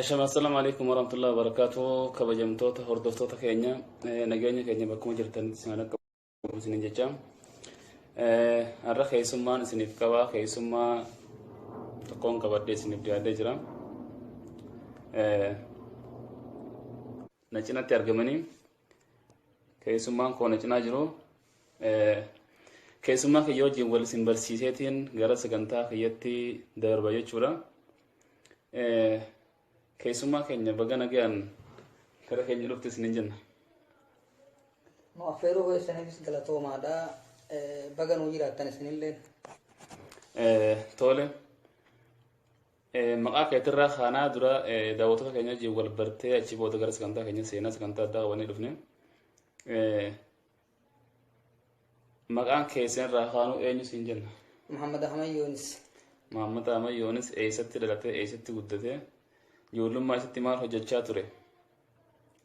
Assalamu alaikum warahmatullahi wabarakatuh. Kabajamtoota hordoftoota keenya nageenya keenya bakkuma jirtan isin qabu isin jecha har'a keessummaan isiniif qaba keessummaa tokkoon qabadde isiniif dhiyaatee jira. Na cinatti argamanii keessummaan koo na cinaa jiru keessummaa kiyya wajjin wal isin barsiiseetiin gara sagantaa kiyyatti darba jechuudha. Keessummaa keenya baga nagaan gara keenya dhufte isin jenna. No affeeruu keessaniifis galatoomaadha. Baga nuu jiraattan isinillee. Tole. Maqaa keetirraa kanaa dura daawwattoota keenya wajjin wal bartee achi booda gara sagantaa keenya seenaa sagantaa addaa qabannee dhufne. Maqaan keessanirraa kaanuu eenyu isin jenna? Muhammad Ahmad Yoonis. Muhammad Ahmad Yoonis eessatti dhalatee eessatti guddatee ijoollummaa isaatti maal hojjechaa ture?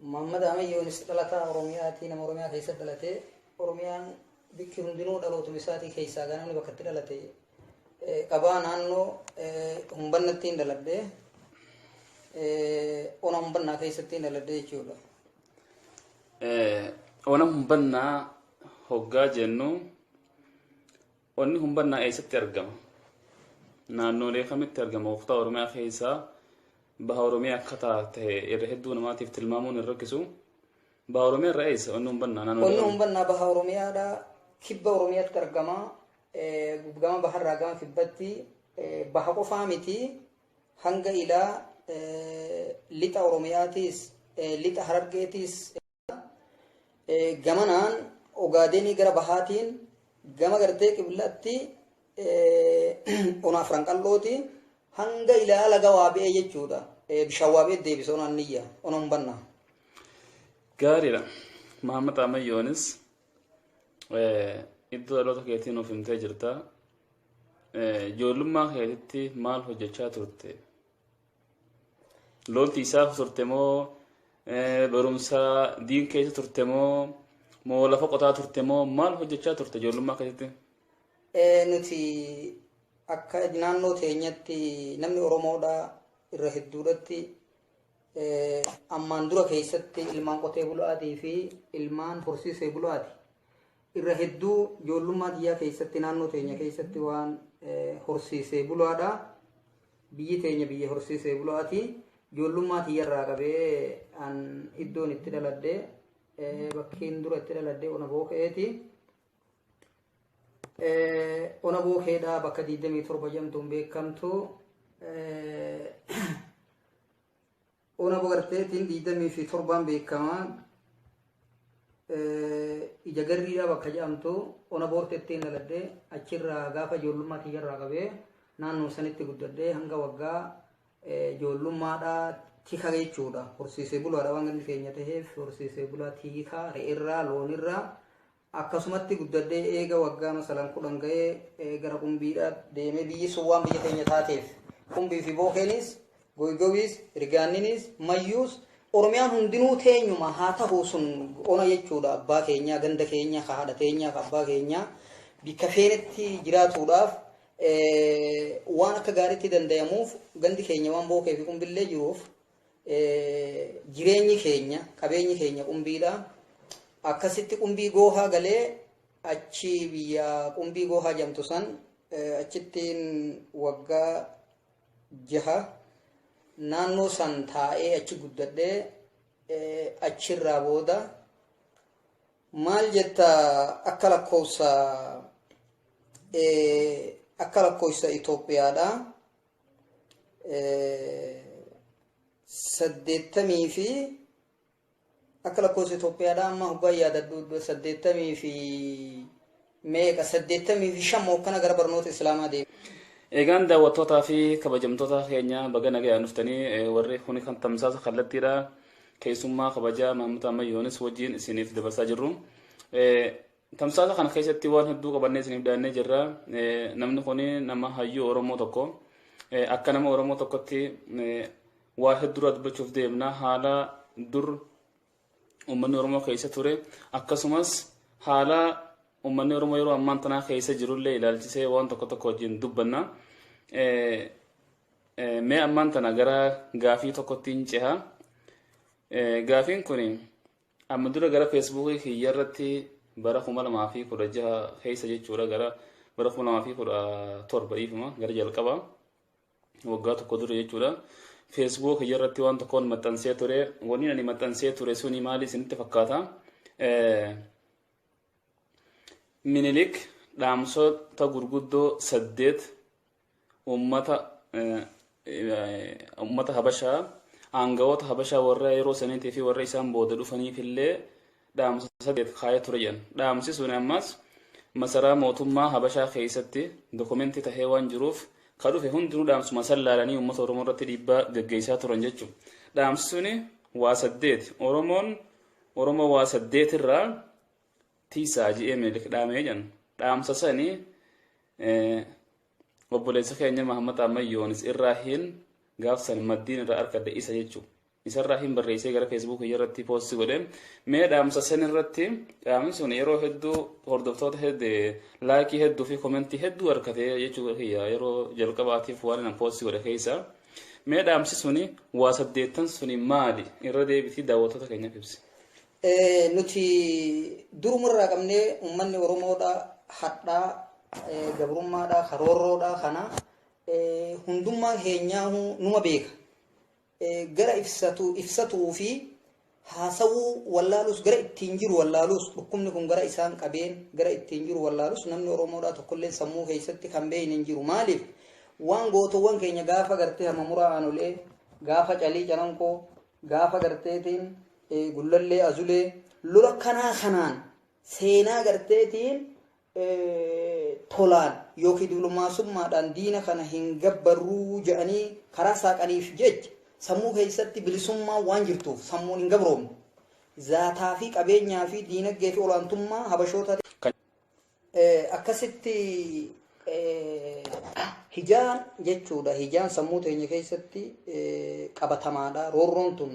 Muhammad Ahmad Yoonis dhalataa Oromiyaati. Nama Oromiyaa keessa dhalatee Oromiyaan bikki hundinuu dhalootuma isaatii keessaa ganamni bakka itti dhalate qabaa naannoo Humbannattiin dhaladhee ona Humbannaa keessattiin dhaladhee jechuudha. Ona Humbannaa hoggaa jennu onni Humbannaa eessatti argama? Naannoolee kamitti argama? Waqtaa Oromiyaa keessaa baha Oromiyaa akka taate irra hedduu namaatiif tilmaamuun hin rakkisu. Baha Oromiyaa irra eessa onni Humbannaa naannoo? Onni Humbannaa baha Oromiyaadha. Kibba Oromiyaatti argama. Gama baharraa gama kibbatti baha qofaa miti hanga ilaa lixa Oromiyaatis lixa Harargeetis gamanaan Ogaadenii gara bahaatiin gama gartee qiblaatti ona afran qal'ooti hanga ilaa laga Waabee jechuudha. Bishaan Waabee deebisee onaan niyya ona Humbannaa. Gaariidha. Muhammad Ahmad Yoonis iddoo dhaloota keetiin of himtee jirta. Ijoollummaa keetitti maal hojjechaa turte? Lolti isaaf turte moo barumsa diin keessa turte moo lafa qotaa turte moo maal hojjechaa turte ijoollummaa keetitti? Nuti akka naannoo teenyatti namni Oromoodha irra hedduudhatti ammaan dura keessatti ilmaan qotee bulaatii fi ilmaan horsiisee bulaati. Irra hedduu ijoollummaa biyyaa keessatti naannoo teenya keessatti waan horsiisee bulaadha. Biyyi teenya biyya horsiisee bulaati. Ijoollummaa tiyyarraa qabee an iddoon itti dhaladhee bakkiin dura itti dhaladhee ona bookeeti. Ona bookeedhaa bakka 27 jedhamtuun beekamtu. Ona bogarteetiin 27 beekamaa. Ija garriidhaa bakka jedhamtu ona boorteettiin dhaladhee achirraa gaafa ijoollummaa tiyyarraa qabee naannoo sanitti guddadhee hanga waggaa ijoollummaadhaa tika jechuudha. Horsiisee bulaadha waan gandi keenya ta'eef horsiisee bulaa tiikaa re'irraa loonirraa akkasumatti guddadhee eega waggaa masalan 10 ga'ee gara qumbiidhaa deemee biyyi sun waan biyya keenya taateef qumbii fi bookeenis goygowiis rigaanninis mayyuus Oromiyaan hundinuu teenyuma haa ta'uu sun ona jechuudha. Abbaa keenya ganda keenya haadha keenya abbaa keenya bikka feenetti jiraatuudhaaf waan akka gaariitti danda'amuuf gandi keenya waan bookee fi qumbillee jiruuf jireenyi keenya qabeenyi keenya qumbiidha. Akkasitti qumbii goohaa galee achi biyya qumbii goohaa jedhamtu san achittiin waggaa 6 naannoo san taa'ee achi guddadhee achirraa booda maal jetta akka lakkoofsa Itoophiyaadha 80 fi akka lakkoofsa Itoophiyaadha amma hubaa yaadadhu 80 fi meeqa 85 kana gara barnoota Islaamaa deema. Egaan daawwattootaa fi kabajamtoota keenya baga nagaan dhuftanii warri kuni kan tamsaasa kallattiidha. Keessummaa kabajaa Muhammad Ahmad Yoonis wajjin isiniif dabarsaa jirru. Tamsaasa kana keessatti waan hedduu qabannee isiniif dhiyaannee jirra. Namni kuni nama hayyuu Oromoo tokko. Akka nama Oromoo tokkotti waa hedduu dubbachuuf deemna. Haala dur uummanni Oromoo keessa ture akkasumas haala ummanni Oromoo yeroo ammaan tanaa keessa jirullee ilaalchisee waan tokko wajjin dubbanna. mee ammaan tana gara gaafii tokkottiin ceha. Gaafiin kun amma dura gara feesbuukii kiyya irratti bara 2016 keessa jechuudha gara bara 2017 dhiifama gara jalqaba waggaa tokko dura jechuudha. Facebook kiyya irratti waan tokkoon maxxansee ture. Wanni ani maxxansee ture suni maali isinitti fakkaata? Minilik dhaamsota gurguddoo 8 ummata Habashaa aangawoota Habashaa warra yeroo saniitii fi warra isaan booda dhufaniif illee dhaamsa 8 kaaya ture jedhan. Dhaamsi sun ammas masaraa mootummaa Habashaa keessatti dokumentii tahee waan jiruuf ka dhufe hundinuu dhaamsuma san laalanii uummata Oromoo irratti dhiibbaa gaggeessaa turan jechuudha. Dhaamsi suni waa 8 Oromoo waa 8 irraa tiisaa ji'ee Minilik dhaamee jedhan. Dhaamsa sanii obboleessa keenya Mahammad Ammayyoonis irraa hin gaafsan maddiin irraa arkadde isa jechuudha. Isarraa hin barreessee gara Facebook irratti poosti godhe. Mee dhaamsa san irratti dhaamni sun yeroo hedduu hordoftoota hedduu laayikii hedduu fi komentii hedduu arkatee jechuudha kiyya yeroo jalqabaatiif waan nan poosti godhe keessa. Mee dhaamsi suni waa 8 suni maali irra deebitii daawwattoota keenyaaf ibsi. Nuti durumarraa qabnee uummanni Oromoodha hadhaa gabrummaadha karoorroodha kana hundummaan keenyaa numa beeka. Gara ibsatuu fi haasawuu wallaalus gara ittiin jiru wallaalus dhukkubni kun gara isaan qabeen gara ittiin jiru wallaalus namni Oromoodha tokkolleen sammuu keessatti kan beeyin hin jiru. Maaliif waan gootowwan keenya gaafa gartee hamma muraa aanolee gaafa calii calanqoo gaafa garteetiin gullallee azulee lola kanaan seenaa garteetiin tolaan yookiin diplomaasummaadhaan diina kana hin gabbarruu jedhanii karaa saaqaniif jecha sammuu keessatti bilisummaa waan jirtuuf sammuun hin gabroomne zaataa fi qabeenyaa fi diinagdee fi olaantummaa habashoota akkasitti hijaan jechuudha. Hijaan sammuu teenya keessatti qabatamaadha. Roorroon tun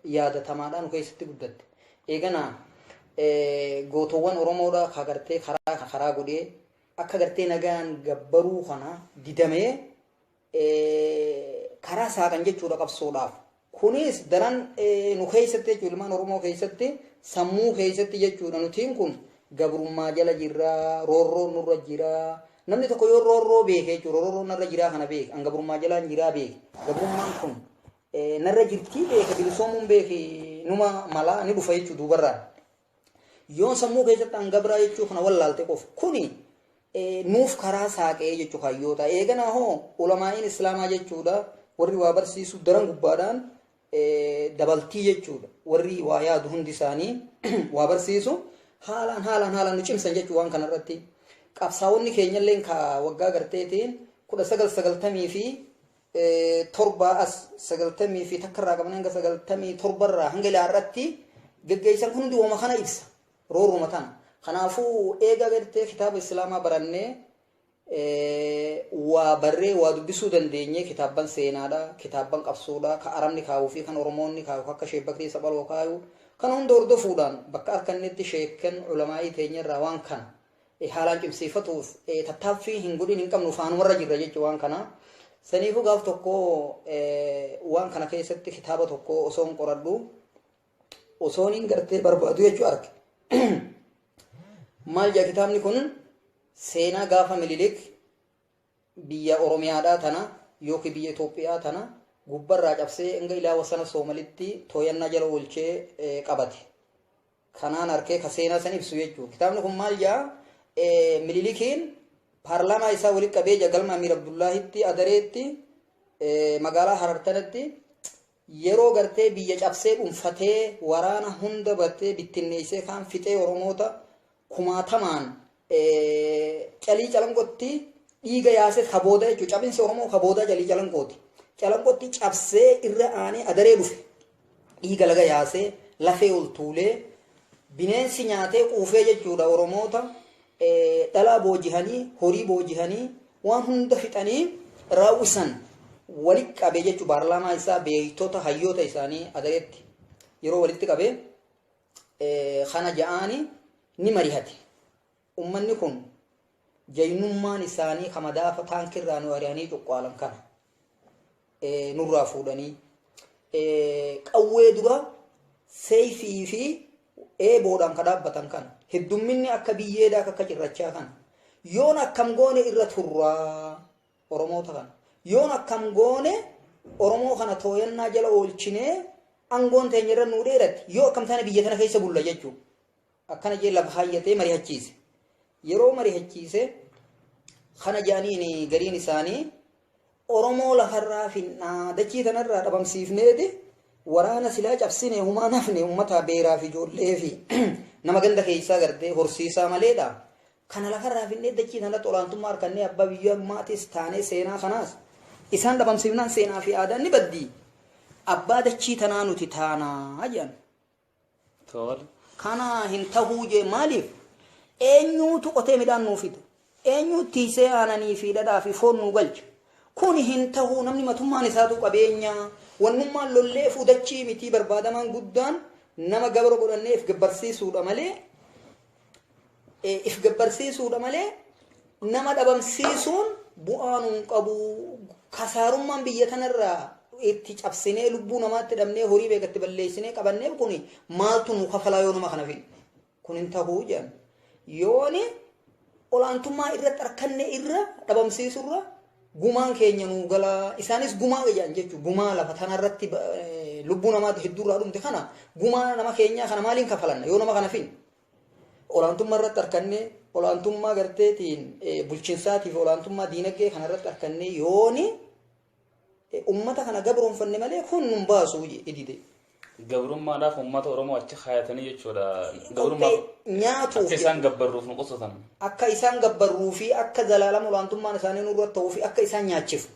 yaadatamaadha nu keessatti guddatte. Eeganaa gootowwan Oromoodha ka gartee karaa godhee akka gartee nagaan gabbaruu kana didamee karaa saaqan jechuudha qabsoodhaaf. Kunis daran nu keessatti jechuudha ilmaan Oromoo keessatti sammuu keessatti jechuudha nutiin kun gabrummaa jala jirra roorroon nurra jira. Namni tokko yoo roorroo beeke jechuudha roorroon narra jiraa kana beeke an gabrummaa jalaan jiraa beeke gabrummaan kun narra jirtii beeke bilisoomuun beeke numa malaa ni dhufa jechuudha duubarraan. Yoo sammuu keessatti an gabraa jechuudha kana wallaalte qofa kuni nuuf karaa saaqee jechuudha hayyoota. Eeganaa hoo ulamaa'iin islaamaa jechuudha warri waa barsiisu daran gubbaadhaan dabaltii jechuudha warri waa yaadu hundi isaanii waa barsiisu haalaan nu cimsan jechuudha waan kanarratti. Qabsaa'onni keenyalleen ka waggaa garteetiin 1990 fi 7 as 90 fi takkarraa qaban hanga 97 irraa hanga ilaarratti gaggeessan kun hundi uuma kana ibsa roorruma tana. Kanaafuu eega gartee kitaaba islaamaa barannee waa barree waa dubbisuu dandeenye kitaabban seenaadha kitaabban qabsoodha ka arabni kaa'uu fi kan oromoonni kaa'u akka sheebbaktii saphaloo kaa'u kan hunda hordofuudhaan bakka arkannetti sheekkan ulamaa'ii teenyarraa waan kana haalaan cimsiifatuuf tattaaffii hin godhin hin qabnu faanumarra jirra jechuudha waan kana. Saniifuu gaaf tokko waan kana keessatti kitaaba tokko osoon qoradhu osooniin gartee barbaadu jechuudha arge. Maal jedha kitaabni kun seenaa gaafa Minilik biyya Oromiyaadhaa tana yookiin biyya Itoophiyaa tana gubbarraa cabsee hanga ilaa wasana Soomalitti tooyannaa jala oolchee qabate. Kanaan arkee ka seenaa san ibsu jechuudha. Kitaabni kun maal jedha Minilikiin paarlaamaa isaa walitti qabee jagalma Amiir Abdullaahitti Adareetti magaalaa Harartanatti yeroo gartee biyya cabsee dhuunfatee waraana hunda battee bittinneessee kaan fixee Oromoota kumaatamaan calii calanqootti dhiiga yaasee kabooda jechuudha. Cabinsi Oromoo kaboodaa calii calanqooti. Calanqootti cabsee irra aanee Adaree dhufe dhiiga laga yaasee lafee ol tuulee bineensi nyaatee quufee jechuudha Oromoota dhalaa boojihanii horii boojihanii waan hunda fixanii raawwisan walitti qabee jechuudha. Paarlaamaa isaa beektota hayyoota isaanii Adareetti yeroo walitti qabee kana ja'aanii ni marihate. Ummanni kun jaynummaan isaanii kamadaafa taankirraa nu ari'anii cuqqaalan kana nurraa fuudhanii qawwee dura seeyfii fi eeboodhaan ka dhaabbatan kan heddumminni akka biyyeedhaa akka cirrachaa kan yoon akkam goone irra turraa oromoota kan yoon akkam goone oromoo kana tooyannaa jala oolchinee angoon teenya irra nuu dheeratti yoo akkam taane biyya kana keessa bulla jechuu akkana jee lafa haayyatee mari'achiise yeroo mari'achiise kana jaaniin gariin isaanii oromoo lafarraa finnaa dachii tanarraa dhabamsiifneeti waraana silaa cabsine humaa nafne ummata beeraa fi ijoollee fi nama ganda keessaa gartee horsiisaa maleedha kana lafarraa finnee dachii tanatti olaantummaa harkannee abbaa biyyummaatis taanee seenaa kanaas isaan dhabamsiifnaan seenaa fi aadaan ni baddii abbaa dachii tanaa nuti taanaa jedhan kana hin tahuu jee maaliif eenyuutu qotee midhaan nuu fida eenyuutu tiisee aananii fi dhadhaa fi foon nuu galcha kun hin tahuu namni matummaan isaatu qabeenya wannummaan lollee fuudachii mitii barbaadamaan guddaan nama gabra godhannee if gabbarsiisuudha malee nama dhabamsiisuun bu'aa nuun qabu kasaarummaan biyya tanarraa itti cabsinee lubbuu namaatti dhabnee horii beekatti balleessinee qabannee kun maaltu nu kafalaa yoo nama kana fi kun hin tahuu jedhan yooni olaantummaa irratti harkanne irra dhabamsiisurra gumaan keenya nuu galaa isaanis gumaa jedhan jechuun gumaa lafa tanarratti lubbuu namaatti hedduurraa dhumte kana gumaa nama keenyaa kana maaliin kafalanna yoo nama kana fin olaantummaa irratti harkanne olaantummaa garteetiin bulchiinsaatiif olaantummaa diinagdee kanarratti harkanne yooni ummata kana gabroonfanne malee kun nun baasu idide gabrummaadhaaf ummata oromoo achi kaayatanii jechuudha gabrummaa nyaatuuf akka isaan gabbarruuf nu qusatan akka isaan gabbarruu fi akka zalaalama olaantummaan isaanii nurratti ta'uu fi akka isaan nyaachifu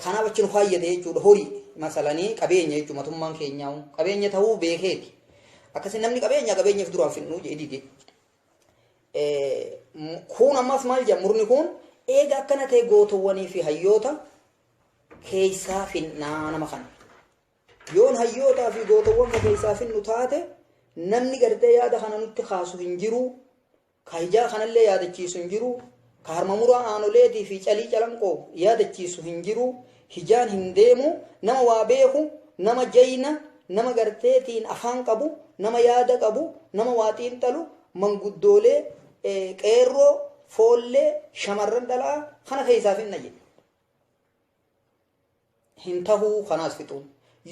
kanaaf achi nu faayyate jechuudha horii masalanii qabeenya jechuudha matummaan keenyaa qabeenya ta'uu beekeeti akkasii namni qabeenyaaf duraan finnuu idide kun ammaas maal jedha murni kun eega akkana ta'e gootowwanii fi hayyoota keessaa finnaa nama kana yoon hayyootaa fi gootowwan keessaa finnu taate namni gartee yaada kana nutti kaasu hin jiru ka hijaa kanallee yaadachiisu hin jiru ka harmamuraa aanoleetii fi calii calanqoo yaadachiisu hin jiru hijaan hin deemu nama waa beeku nama jayna nama garteetiin afaan qabu nama yaada qabu nama waa xiinxalu manguddoolee qeerroo foollee shamarran dhalaa kana keessaa finna jedhe hin tahuu kanaas fixuun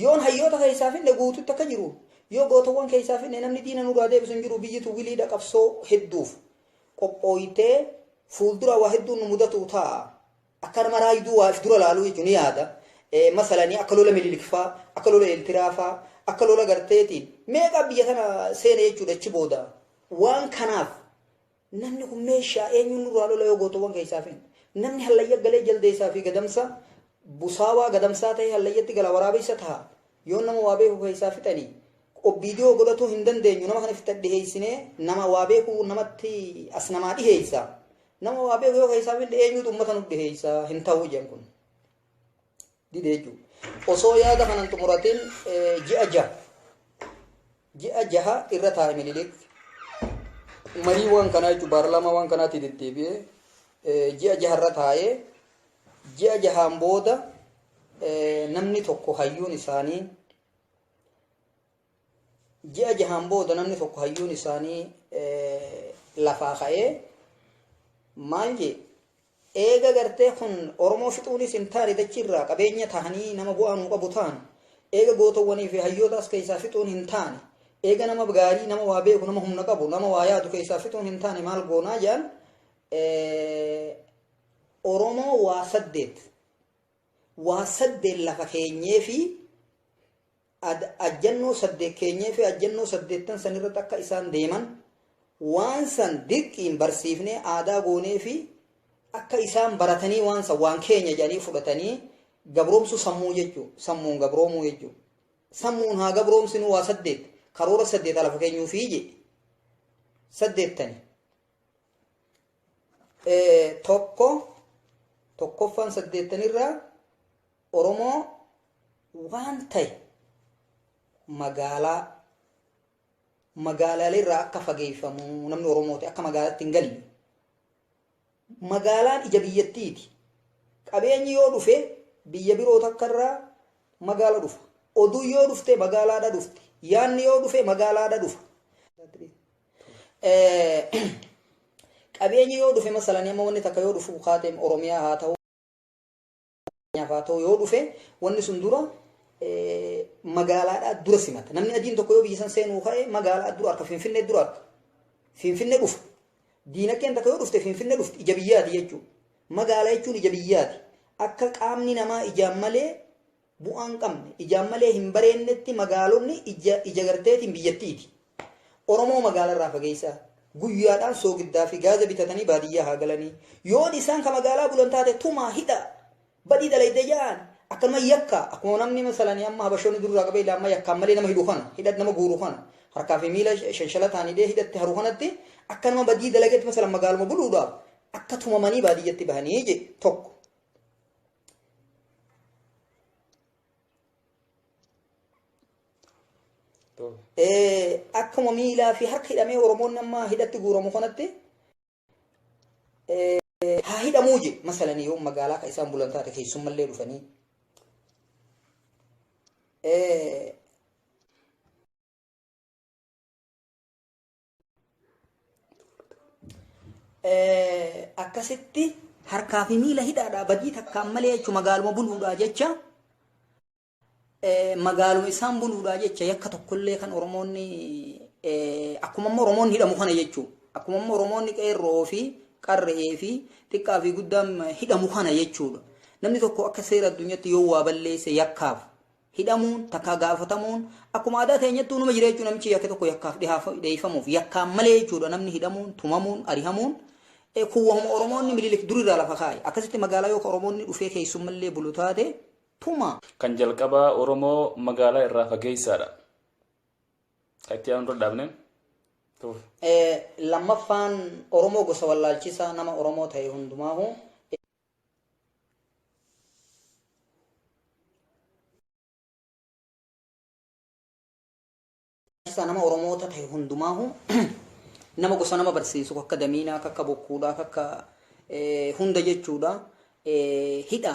yoon hayyoota keessaa finne guututti akka jiru yoo gootawwan keessaa finne namni diina nurraa deebisu hin jiru biyyitu wiliidha qabsoo hedduuf qophooytee fuuldura waa hedduun nu mudatu ta'a akka nama raayiduu waa if dura laaluu jechuun ni yaada masalanii akka lola mililikfaa akka lola eeltiraafaa akka lola garteetiin meeqa biyya tana seena jechuudha achi booda waan kanaaf namni kun meeshaa eenyuun nurraa lola yoo gootawwan keessaa finne namni hallayya galee jaldeessaa fi gadamsa busaawaa gadamsaa ta'e hallayyatti gala waraabessa ta'a yoo nama waa beeku keessaa fixanii obbiidiyoo godhatuu hin dandeenyu nama kana fitan dhiheessinee nama waa beeku namatti as namaa dhiheessa nama waa beeku yoo keessaa finne eenyuutu ummata nu dhiheessa hin ta'uu jedhan kun didee jechuudha osoo yaada kanan xumuratiin ji'a jaha irra taa'e Minilik marii waan kanaa jechuudha baarlamaa waan kanaatti deddeebi'ee ji'a jaharra taa'ee ji'a jahaan booda namni tokko hayyuun isaanii lafaa ka'ee maal jee eega gartee kun oromoo fixuunis hin taane dachiirraa qabeenya tahanii nama bu'aa nuu qabu ta'an eega gootawwanii fi hayyootaas keessaa fixuun hin taane eega nama gaarii nama waa beeku nama humna qabu nama waa yaadu keessaa fixuun hin taane maal goonaa jedhan oromoo waa saddeet lafa keenyee fi ajjannoo saddeet keenyee fi ajjannoo saddeettan sanirratti akka isaan deeman waan san dirqiin barsiifnee aadaa goonee fi akka isaan baratanii waan san waan keenya jedhanii fudhatanii gabroomsu sammuu jechuu sammuun gabroomuu jechuu sammuun haa gabroomsinu waa saddeet karoora saddeeta lafa keenyuu fi jedhe saddeettani tokkoffaan saddeettanirraa oromoo waan ta'e magaalaalee akka fageeffamu namni oromoo ta'e akka magaalaatti hin galle magaalaan ija biyyattiiti qabeenyi yoo dhufe biyya biroo takkarraa magaala dhufa. Oduu yoo dhufte magaalaadha dhufti. Yaanni yoo dhufe magaalaadha dhufa. Qabeenyi yoo dhufe masalan amma wanni takka yoo dhufu kaateem Oromiyaa haa ta'u yoo dhufe wanni sun dura magaalaadha dura simata. Namni adiin tokko yoo biyya san seenuu ka'e magaalaa dura harka Finfinnee dura harka. Finfinnee dhufa. Diinagdeen takka yoo dhufte Finfinnee dhufti ija biyyaati jechuudha. Magaalaa jechuun ija biyyaati. Akka qaamni namaa ijaan malee bu'aan qabne ijaan malee hin bareennetti magaalonni ija garteetiin biyyattiiti. Oromoo magaalarraa fageessaa guyyaadhaan soogiddaa fi gaaza bitatanii baadiyyaa haa galanii yoo isaan ka magaalaa bulan taate tumaa hidha badii dalayde jaan akkanuma yakka akkuma namni masalanii amma habashoonni durraa qabee amma yakkaan malee nama hidhu kana hidhat nama guuru kana harkaa fi miila shanshala taanidee hidhatti haru kanatti akkanuma badii dalageetti masalan magaaluma buluudhaaf akka tumamanii baadiyyatti bahanii je tokko. Akkuma miilaa fi harka hidhamee Oromoon nama hidhatti guuramu kanatti haa hidhamuu je masalanii yoo magaalaa ka isaan bulan taate keessummallee dhufanii akkasitti harkaa fi miila hidhaadhaa badii takkaan malee jechuun magaaluma buluudhaa jecha magaaluma isaan buluudhaa jecha yakka tokkollee kan Oromoonni akkuma amma Oromoonni hidhamu kana jechuudha. Akkuma amma Oromoonni qeerroo fi qarree fi xiqqaa fi guddaan hidhamu kana jechuudha. Namni tokko akka seera addunyaatti yoo waa balleesse yakkaaf hidhamuun takka gaafatamuun akkuma aadaa teenyattuu numa jira jechuudha. Namichi yakka tokko yakkaaf dhiyeeffamuuf yakkaan malee jechuudha. Namni hidhamuun tumamuun arihamuun kuwwahuma Oromoonni mililik durirraa lafa kaa'e. Akkasitti magaalaa yoo Oromoonni dhufee keessummallee bulu taate tuma. Kan jalqabaa Oromoo magaalaa irraa fageessaadha. Itti aanuu dhaabne. Lammaffaan Oromoo gosa wallaalchisaa nama Oromoo ta'e hundumaahu nama Oromoota ta'e hundumaahu nama gosa nama barsiisu akka Damiinaa akka Bokkuudhaa akka hunda jechuudha hidha.